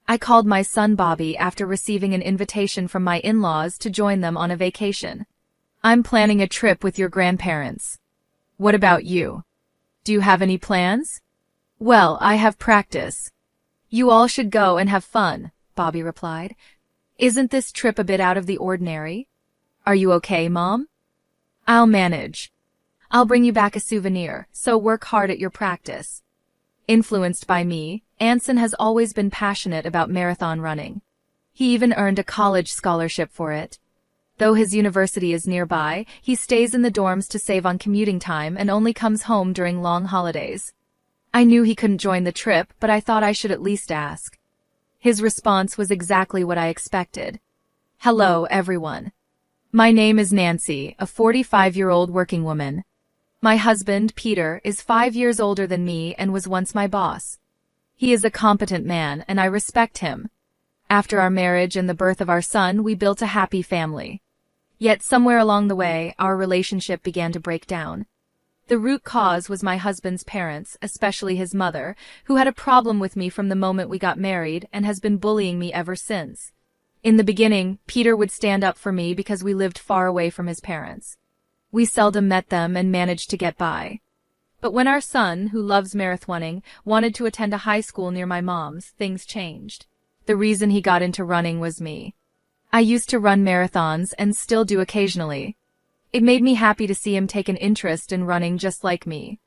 I called my son Bobby after receiving an invitation from my in-laws to join them on a vacation. I'm planning a trip with your grandparents. What about you? Do you have any plans? Well, I have practice. You all should go and have fun, Bobby replied. Isn't this trip a bit out of the ordinary? Are you okay, Mom? I'll manage. I'll bring you back a souvenir, so work hard at your practice. Influenced by me, Anson has always been passionate about marathon running. He even earned a college scholarship for it. Though his university is nearby, he stays in the dorms to save on commuting time and only comes home during long holidays. I knew he couldn't join the trip, but I thought I should at least ask. His response was exactly what I expected. Hello, everyone. My name is Nancy, a 45-year-old working woman. My husband, Peter, is 5 years older than me and was once my boss. He is a competent man, and I respect him. After our marriage and the birth of our son, we built a happy family. Yet somewhere along the way, our relationship began to break down. The root cause was my husband's parents, especially his mother, who had a problem with me from the moment we got married and has been bullying me ever since. In the beginning, Peter would stand up for me because we lived far away from his parents. We seldom met them and managed to get by. But when our son, who loves marathoning, wanted to attend a high school near my mom's, things changed. The reason he got into running was me. I used to run marathons and still do occasionally. It made me happy to see him take an interest in running just like me.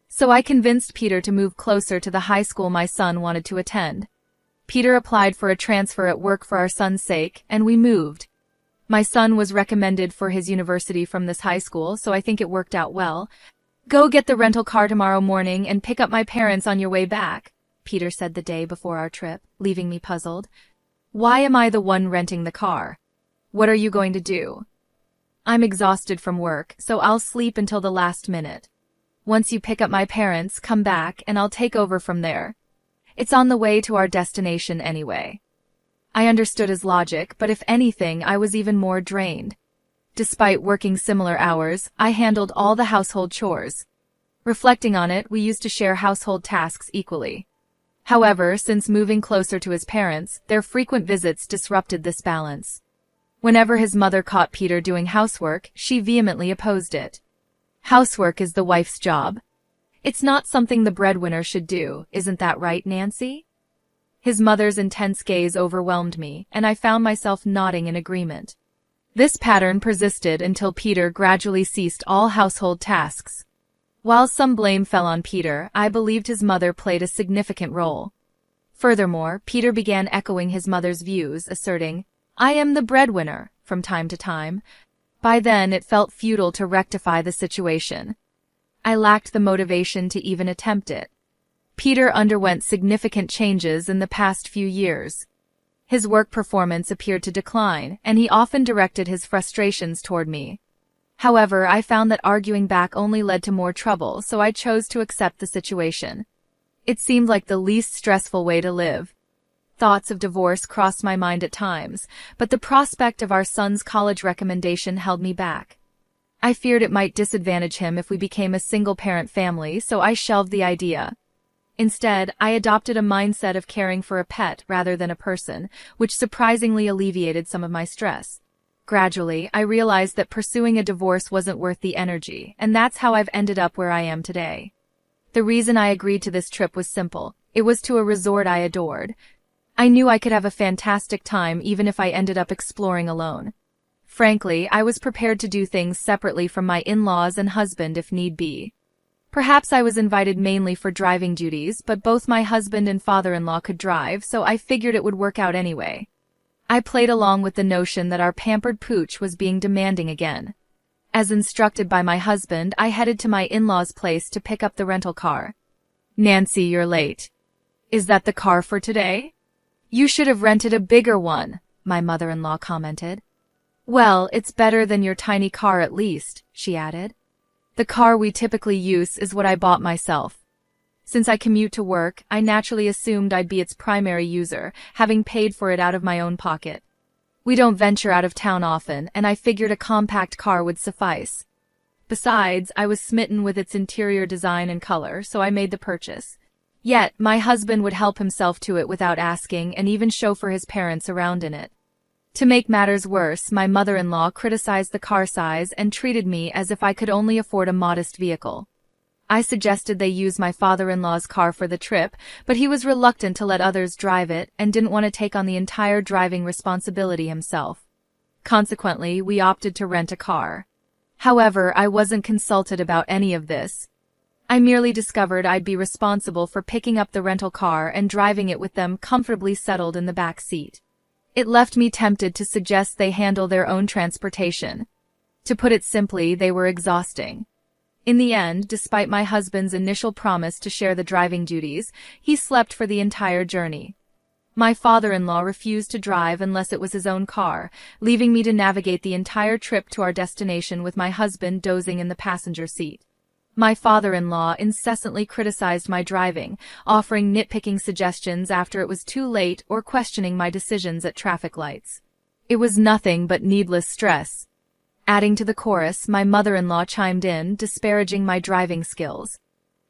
So I convinced Peter to move closer to the high school my son wanted to attend. Peter applied for a transfer at work for our son's sake, and we moved. My son was recommended for his university from this high school, so I think it worked out well. Go get the rental car tomorrow morning and pick up my parents on your way back, Peter said the day before our trip, leaving me puzzled. Why am I the one renting the car? What are you going to do? I'm exhausted from work, so I'll sleep until the last minute. Once you pick up my parents, come back and I'll take over from there. It's on the way to our destination anyway. I understood his logic, but if anything, I was even more drained. Despite working similar hours, I handled all the household chores. Reflecting on it, we used to share household tasks equally. However, since moving closer to his parents, their frequent visits disrupted this balance. Whenever his mother caught Peter doing housework, she vehemently opposed it. Housework is the wife's job. It's not something the breadwinner should do, isn't that right, Nancy? His mother's intense gaze overwhelmed me, and I found myself nodding in agreement. This pattern persisted until Peter gradually ceased all household tasks. While some blame fell on Peter, I believed his mother played a significant role. Furthermore, Peter began echoing his mother's views, asserting, I am the breadwinner, from time to time. By then, it felt futile to rectify the situation. I lacked the motivation to even attempt it. Peter underwent significant changes in the past few years. His work performance appeared to decline, and he often directed his frustrations toward me. However, I found that arguing back only led to more trouble, so I chose to accept the situation. It seemed like the least stressful way to live. Thoughts of divorce crossed my mind at times, but the prospect of our son's college recommendation held me back. I feared it might disadvantage him if we became a single-parent family, so I shelved the idea. Instead, I adopted a mindset of caring for a pet rather than a person, which surprisingly alleviated some of my stress. Gradually, I realized that pursuing a divorce wasn't worth the energy, and that's how I've ended up where I am today. The reason I agreed to this trip was simple. It was to a resort I adored. I knew I could have a fantastic time even if I ended up exploring alone. Frankly, I was prepared to do things separately from my in-laws and husband if need be. Perhaps I was invited mainly for driving duties, but both my husband and father-in-law could drive, so I figured it would work out anyway. I played along with the notion that our pampered pooch was being demanding again. As instructed by my husband, I headed to my in-laws' place to pick up the rental car. Nancy, you're late. Is that the car for today? You should have rented a bigger one, my mother-in-law commented. Well, it's better than your tiny car at least, she added. The car we typically use is what I bought myself. Since I commute to work, I naturally assumed I'd be its primary user, having paid for it out of my own pocket. We don't venture out of town often, and I figured a compact car would suffice. Besides, I was smitten with its interior design and color, so I made the purchase. Yet, my husband would help himself to it without asking and even chauffeur his parents around in it. To make matters worse, my mother-in-law criticized the car size and treated me as if I could only afford a modest vehicle. I suggested they use my father-in-law's car for the trip, but he was reluctant to let others drive it and didn't want to take on the entire driving responsibility himself. Consequently, we opted to rent a car. However, I wasn't consulted about any of this. I merely discovered I'd be responsible for picking up the rental car and driving it with them comfortably settled in the back seat. It left me tempted to suggest they handle their own transportation. To put it simply, they were exhausting. In the end, despite my husband's initial promise to share the driving duties, he slept for the entire journey. My father-in-law refused to drive unless it was his own car, leaving me to navigate the entire trip to our destination with my husband dozing in the passenger seat. My father-in-law incessantly criticized my driving, offering nitpicking suggestions after it was too late or questioning my decisions at traffic lights. It was nothing but needless stress. Adding to the chorus, my mother-in-law chimed in, disparaging my driving skills.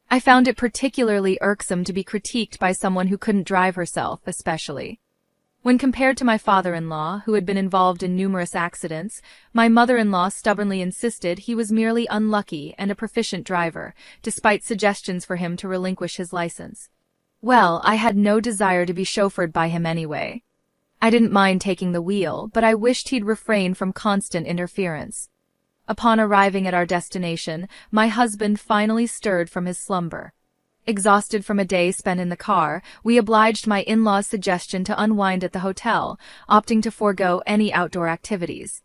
I found it particularly irksome to be critiqued by someone who couldn't drive herself, especially. When compared to my father-in-law, who had been involved in numerous accidents, my mother-in-law stubbornly insisted he was merely unlucky and a proficient driver, despite suggestions for him to relinquish his license. Well, I had no desire to be chauffeured by him anyway. I didn't mind taking the wheel, but I wished he'd refrain from constant interference. Upon arriving at our destination, my husband finally stirred from his slumber. Exhausted from a day spent in the car, we obliged my in-laws' suggestion to unwind at the hotel, opting to forego any outdoor activities.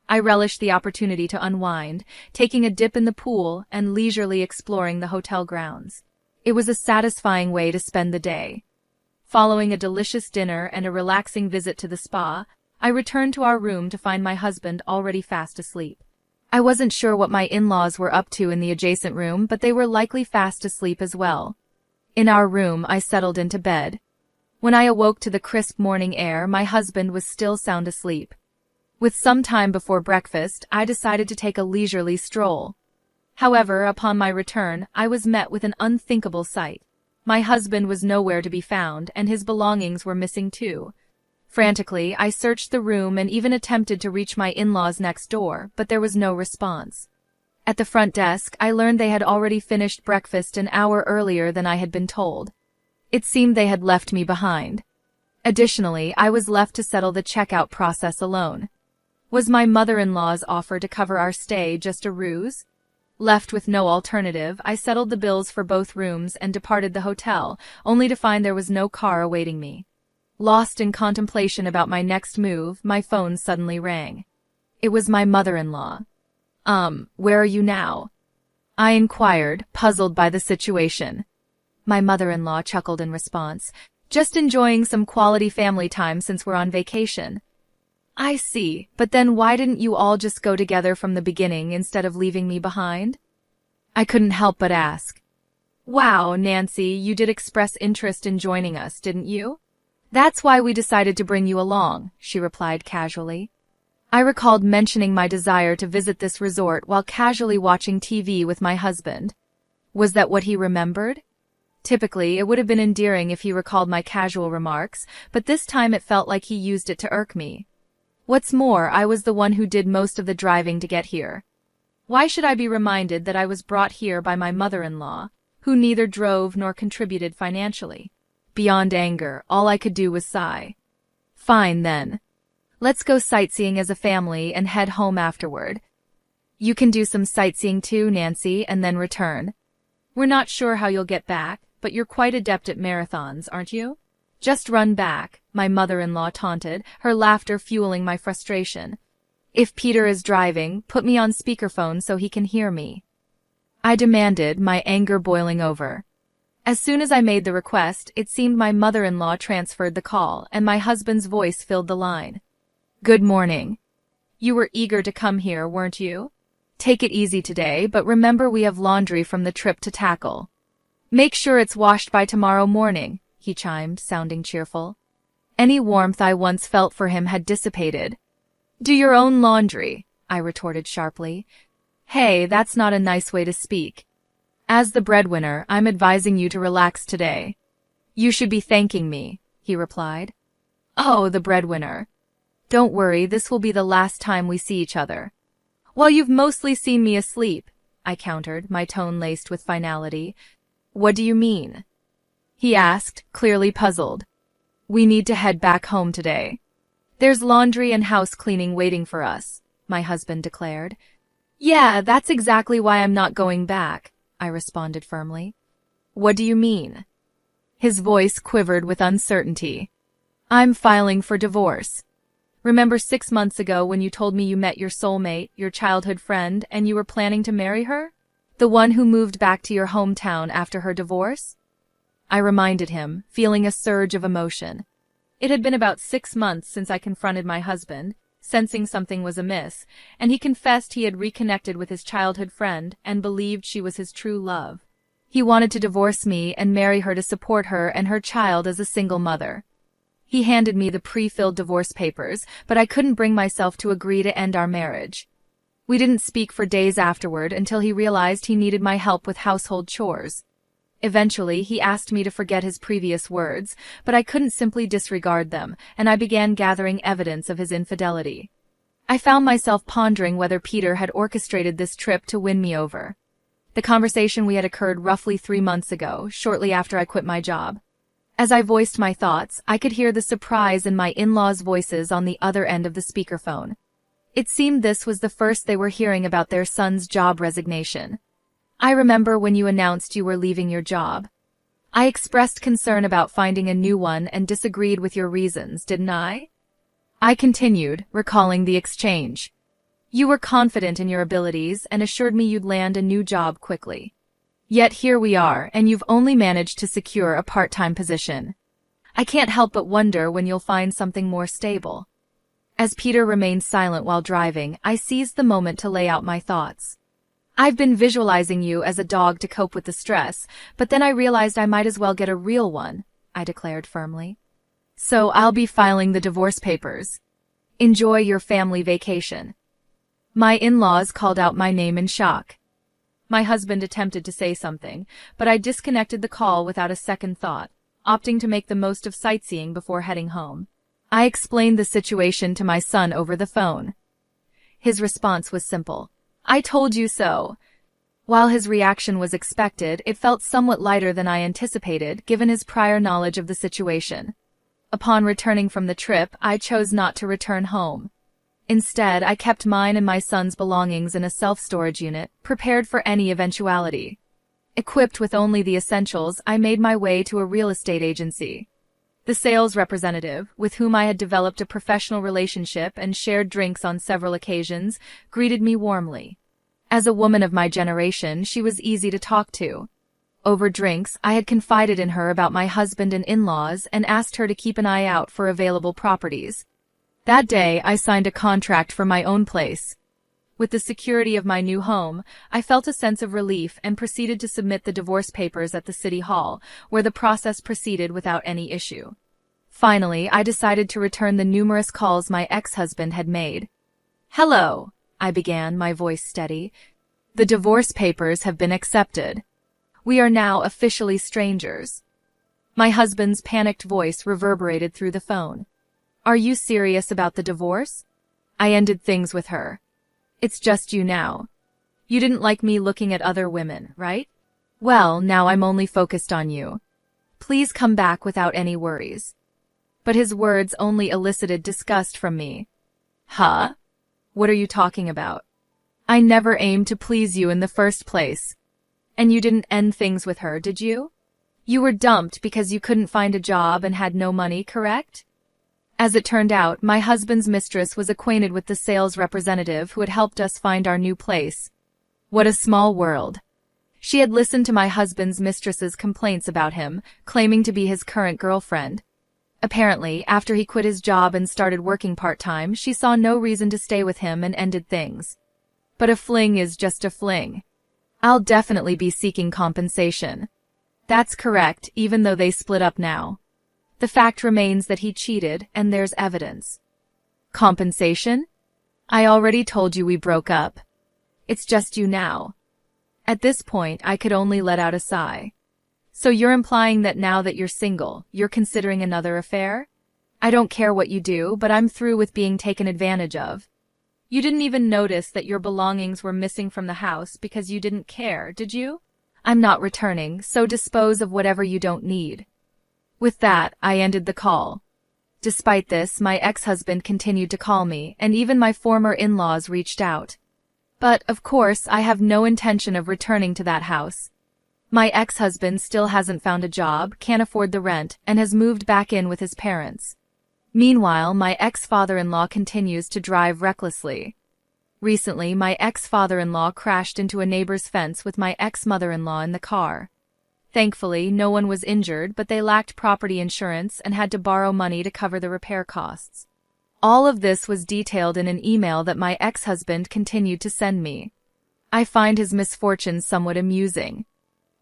I relished the opportunity to unwind, taking a dip in the pool and leisurely exploring the hotel grounds. It was a satisfying way to spend the day. Following a delicious dinner and a relaxing visit to the spa, I returned to our room to find my husband already fast asleep. I wasn't sure what my in-laws were up to in the adjacent room, but they were likely fast asleep as well. In our room, I settled into bed. When I awoke to the crisp morning air, my husband was still sound asleep. With some time before breakfast, I decided to take a leisurely stroll. However, upon my return, I was met with an unthinkable sight. My husband was nowhere to be found, and his belongings were missing too. Frantically, I searched the room and even attempted to reach my in-laws next door, but there was no response. At the front desk, I learned they had already finished breakfast an hour earlier than I had been told. It seemed they had left me behind. Additionally, I was left to settle the checkout process alone. Was my mother-in-law's offer to cover our stay just a ruse? Left with no alternative, I settled the bills for both rooms and departed the hotel, only to find there was no car awaiting me. Lost in contemplation about my next move, my phone suddenly rang. It was my mother-in-law. Where are you now?" I inquired, puzzled by the situation. My mother-in-law chuckled in response. "Just enjoying some quality family time since we're on vacation." "I see, but then why didn't you all just go together from the beginning instead of leaving me behind?" I couldn't help but ask. "Wow, Nancy, you did express interest in joining us, didn't you?" "That's why we decided to bring you along," she replied casually. I recalled mentioning my desire to visit this resort while casually watching TV with my husband. Was that what he remembered? Typically, it would have been endearing if he recalled my casual remarks, but this time it felt like he used it to irk me. What's more, I was the one who did most of the driving to get here. Why should I be reminded that I was brought here by my mother-in-law, who neither drove nor contributed financially? Beyond anger, all I could do was sigh. "Fine, then. Let's go sightseeing as a family and head home afterward. You can do some sightseeing too, Nancy, and then return. We're not sure how you'll get back, but you're quite adept at marathons, aren't you?" "Just run back," my mother-in-law taunted, her laughter fueling my frustration. "If Peter is driving, put me on speakerphone so he can hear me," I demanded, my anger boiling over. As soon as I made the request, it seemed my mother-in-law transferred the call, and my husband's voice filled the line. "Good morning. You were eager to come here, weren't you? Take it easy today, but remember we have laundry from the trip to tackle. Make sure it's washed by tomorrow morning," he chimed, sounding cheerful. Any warmth I once felt for him had dissipated. "Do your own laundry," I retorted sharply. "Hey, that's not a nice way to speak." As the breadwinner, I'm advising you to relax today. You should be thanking me, he replied. Oh, the breadwinner. Don't worry, this will be the last time we see each other. Well, you've mostly seen me asleep, I countered, my tone laced with finality. What do you mean? He asked, clearly puzzled. We need to head back home today. There's laundry and house cleaning waiting for us, my husband declared. Yeah, that's exactly why I'm not going back, I responded firmly. What do you mean? His voice quivered with uncertainty. I'm filing for divorce. Remember 6 months ago when you told me you met your soulmate, your childhood friend, and you were planning to marry her? The one who moved back to your hometown after her divorce? I reminded him, feeling a surge of emotion. It had been about 6 months since I confronted my husband, sensing something was amiss, and he confessed he had reconnected with his childhood friend and believed she was his true love. He wanted to divorce me and marry her to support her and her child as a single mother. He handed me the pre-filled divorce papers, but I couldn't bring myself to agree to end our marriage. We didn't speak for days afterward until he realized he needed my help with household chores. Eventually, he asked me to forget his previous words, but I couldn't simply disregard them, and I began gathering evidence of his infidelity. I found myself pondering whether Peter had orchestrated this trip to win me over. The conversation we had occurred roughly 3 months ago, shortly after I quit my job. As I voiced my thoughts, I could hear the surprise in my in-laws' voices on the other end of the speakerphone. It seemed this was the first they were hearing about their son's job resignation. I remember when you announced you were leaving your job. I expressed concern about finding a new one and disagreed with your reasons, didn't I? I continued, recalling the exchange. You were confident in your abilities and assured me you'd land a new job quickly. Yet here we are, and you've only managed to secure a part-time position. I can't help but wonder when you'll find something more stable. As Peter remained silent while driving, I seized the moment to lay out my thoughts. I've been visualizing you as a dog to cope with the stress, but then I realized I might as well get a real one, I declared firmly. So I'll be filing the divorce papers. Enjoy your family vacation. My in-laws called out my name in shock. My husband attempted to say something, but I disconnected the call without a second thought, opting to make the most of sightseeing before heading home. I explained the situation to my son over the phone. His response was simple. I told you so. While his reaction was expected, it felt somewhat lighter than I anticipated, given his prior knowledge of the situation. Upon returning from the trip, I chose not to return home. Instead, I kept mine and my son's belongings in a self-storage unit, prepared for any eventuality. Equipped with only the essentials, I made my way to a real estate agency. The sales representative, with whom I had developed a professional relationship and shared drinks on several occasions, greeted me warmly. As a woman of my generation, she was easy to talk to. Over drinks, I had confided in her about my husband and in-laws and asked her to keep an eye out for available properties. That day, I signed a contract for my own place. With the security of my new home, I felt a sense of relief and proceeded to submit the divorce papers at the city hall, where the process proceeded without any issue. Finally, I decided to return the numerous calls my ex-husband had made. Hello, I began, my voice steady. The divorce papers have been accepted. We are now officially strangers. My husband's panicked voice reverberated through the phone. Are you serious about the divorce? I ended things with her. It's just you now. You didn't like me looking at other women, right? Well, now I'm only focused on you. Please come back without any worries. But his words only elicited disgust from me. Huh? What are you talking about? I never aimed to please you in the first place. And you didn't end things with her, did you? You were dumped because you couldn't find a job and had no money, correct? As it turned out, my husband's mistress was acquainted with the sales representative who had helped us find our new place. What a small world. She had listened to my husband's mistress's complaints about him, claiming to be his current girlfriend. Apparently, after he quit his job and started working part-time, she saw no reason to stay with him and ended things. But a fling is just a fling. I'll definitely be seeking compensation. That's correct, even though they split up now. The fact remains that he cheated, and there's evidence. Compensation? I already told you we broke up. It's just you now. At this point, I could only let out a sigh. So you're implying that now that you're single, you're considering another affair? I don't care what you do, but I'm through with being taken advantage of. You didn't even notice that your belongings were missing from the house because you didn't care, did you? I'm not returning, so dispose of whatever you don't need. With that, I ended the call. Despite this, my ex-husband continued to call me, and even my former in-laws reached out. But, of course, I have no intention of returning to that house. My ex-husband still hasn't found a job, can't afford the rent, and has moved back in with his parents. Meanwhile, my ex-father-in-law continues to drive recklessly. Recently, my ex-father-in-law crashed into a neighbor's fence with my ex-mother-in-law in the car. Thankfully, no one was injured, but they lacked property insurance and had to borrow money to cover the repair costs. All of this was detailed in an email that my ex-husband continued to send me. I find his misfortunes somewhat amusing.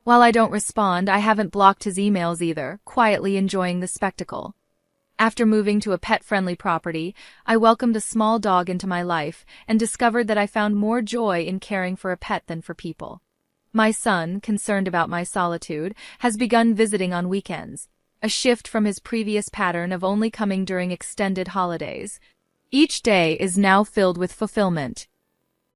While I don't respond, I haven't blocked his emails either, quietly enjoying the spectacle. After moving to a pet-friendly property, I welcomed a small dog into my life and discovered that I found more joy in caring for a pet than for people. My son, concerned about my solitude, has begun visiting on weekends, a shift from his previous pattern of only coming during extended holidays. Each day is now filled with fulfillment,